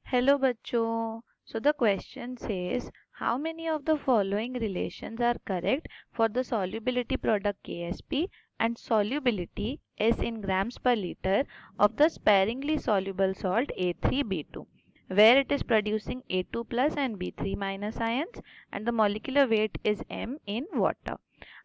Hello bachcho. So the question says how many of the following relations are correct for the solubility product Ksp and solubility S in grams per liter of the sparingly soluble salt A3B2 where it is producing A2 plus and B3 minus ions and the molecular weight is m in water.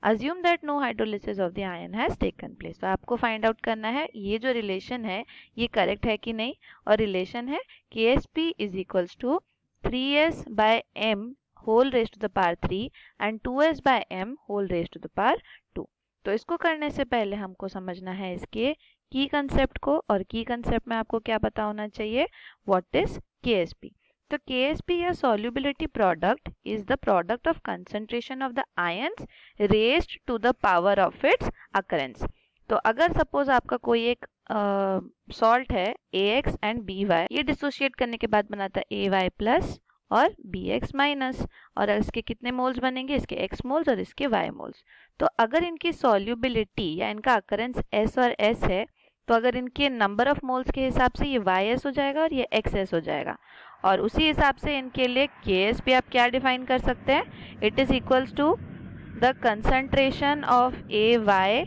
Assume that no hydrolysis of the ion has taken place. तो आपको find out करना है ये जो relation है ये correct है कि नहीं, और रिलेशन है Ksp is equals to 3s by m whole raised to the power 3 and 2s by m whole raised to the power 2. तो इसको करने से पहले हमको समझना है इसके की कंसेप्ट को, और की कंसेप्ट में आपको क्या पता होना चाहिए, व्हाट इज Ksp. तो Ksp या solubility product is the product of concentration of the ions raised to the power of its occurrence. तो अगर सपोज आपका कोई एक सॉल्ट है AX एंड BY, ये डिसोशिएट करने के बाद बनाता है AY प्लस और BX माइनस, और इसके कितने मोल्स बनेंगे, इसके X मोल्स और इसके Y मोल्स. तो अगर इनकी सॉल्युबिलिटी या इनका अकरेंस S और S है तो अगर इनके नंबर ऑफ मोल्स के हिसाब से ये YS हो जाएगा और ये XS हो जाएगा, और उसी हिसाब से इनके लिए Ksp आप क्या डिफाइन कर सकते हैं, it is equals to the concentration of AY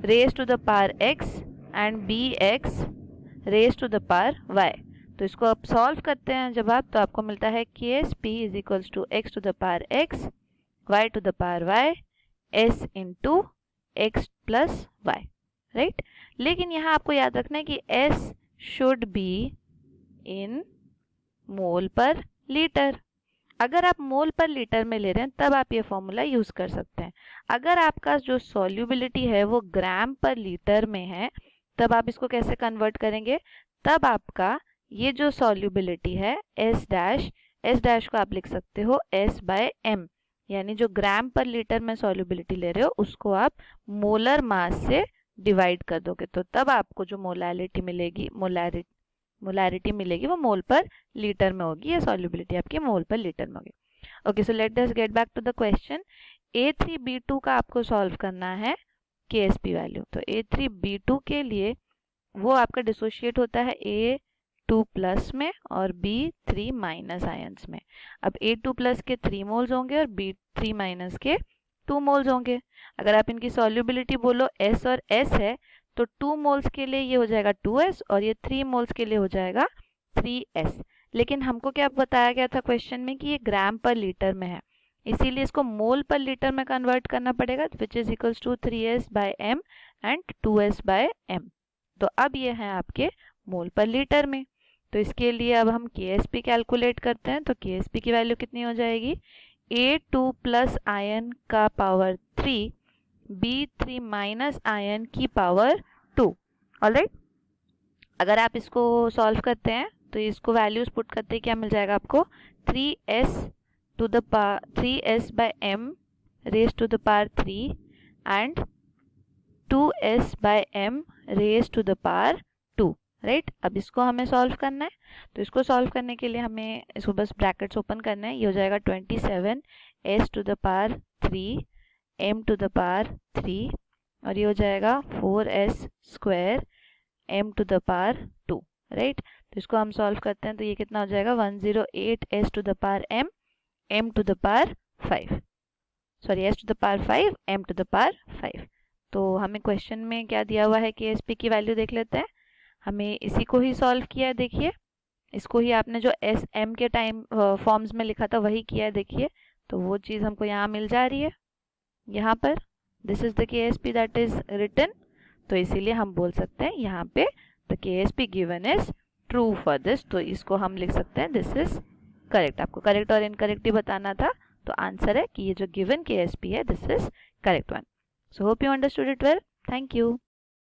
raise to the power X and BX raise to the power Y. तो इसको आप सॉल्व करते हैं जब आप, तो आपको मिलता है Ksp is equals to X to the power X Y to the power Y S into X plus Y, right. लेकिन यहाँ आपको याद रखना है कि S should be in mole per litre. अगर आप मोल पर लीटर में ले रहे हैं तब आप ये फॉर्मूला यूज कर सकते हैं. अगर आपका जो सॉल्युबिलिटी है वो ग्राम पर लीटर में है तब आप इसको कैसे कन्वर्ट करेंगे, तब आपका ये जो सॉल्युबिलिटी है S डैश को आप लिख सकते हो S बाय m, यानी जो ग्राम पर लीटर में सॉल्युबिलिटी ले रहे हो उसको आप मोलर मास से डिवाइड कर दोगे, तो तब आपको जो मोलैरिटी मिलेगी वो मोल पर लीटर में होगी, या सॉल्युबिलिटी आपकी मोल पर लीटर में होगी. Okay, so let us get back to the question. A3B2 का आपको सॉल्व करना है Ksp वैल्यू. तो A3B2 के लिए वो आपका डिसोशिएट होता है A2 प्लस में और B3 माइनस आयंस में. अब A2 प्लस के 3 मोल्स होंगे और B3 माइनस के 2 मोल्स होंगे. अगर आप इनकी सॉल्युबिलिटी बोलो S और S है तो 2 मोल्स के लिए ये हो जाएगा 2s और ये 3 मोल्स के लिए हो जाएगा 3s. लेकिन हमको क्या बताया गया था क्वेश्चन में कि ये ग्राम पर लीटर में है, इसीलिए इसको मोल पर लीटर में कन्वर्ट करना पड़ेगा, which is equals to 3s by m and 2s by m. तो अब ये है आपके मोल पर लीटर में. तो इसके लिए अब हम Ksp कैलकुलेट करते हैं. तो Ksp की वैल्यू कितनी हो जाएगी, A2 प्लस आयन का पावर 3 B3 माइनस आयन की पावर 2. ऑलराइट, अगर आप इसको सॉल्व करते हैं तो इसको वैल्यूज पुट करते हैं, क्या मिल जाएगा आपको, 3s by m raise to the power 3 and 2s by m raise to the power 2, right. अब इसको हमें सॉल्व करना है. तो इसको सॉल्व करने के लिए हमें इसको बस ब्रैकेट्स ओपन करना है. ये हो जाएगा 27s to the power 3 m to the power 3 और ये हो जाएगा 4s square m to the power 2, right. तो इसको हम सॉल्व करते हैं तो ये कितना हो जाएगा, 108s to the power m to the power 5, sorry s to the power 5 m to the power 5. तो हमें क्वेश्चन में क्या दिया हुआ है, Ksp की वैल्यू देख लेते हैं. हमें इसी को ही सॉल्व किया है, देखिए इसको ही आपने जो s m के टाइम फॉर्म्स में लिखा था वही किया है, देखिए. तो वो चीज़ हमको यहाँ मिल जा रही है यहाँ पर, this is the Ksp that is written. तो इसीलिए हम बोल सकते हैं यहाँ पे the Ksp given is true for this. तो इसको हम लिख सकते हैं दिस इज करेक्ट. आपको करेक्ट और इनकरेक्ट ही बताना था, तो आंसर है कि ये जो गिवन Ksp है this is correct one. So hope you understood it well. Thank you.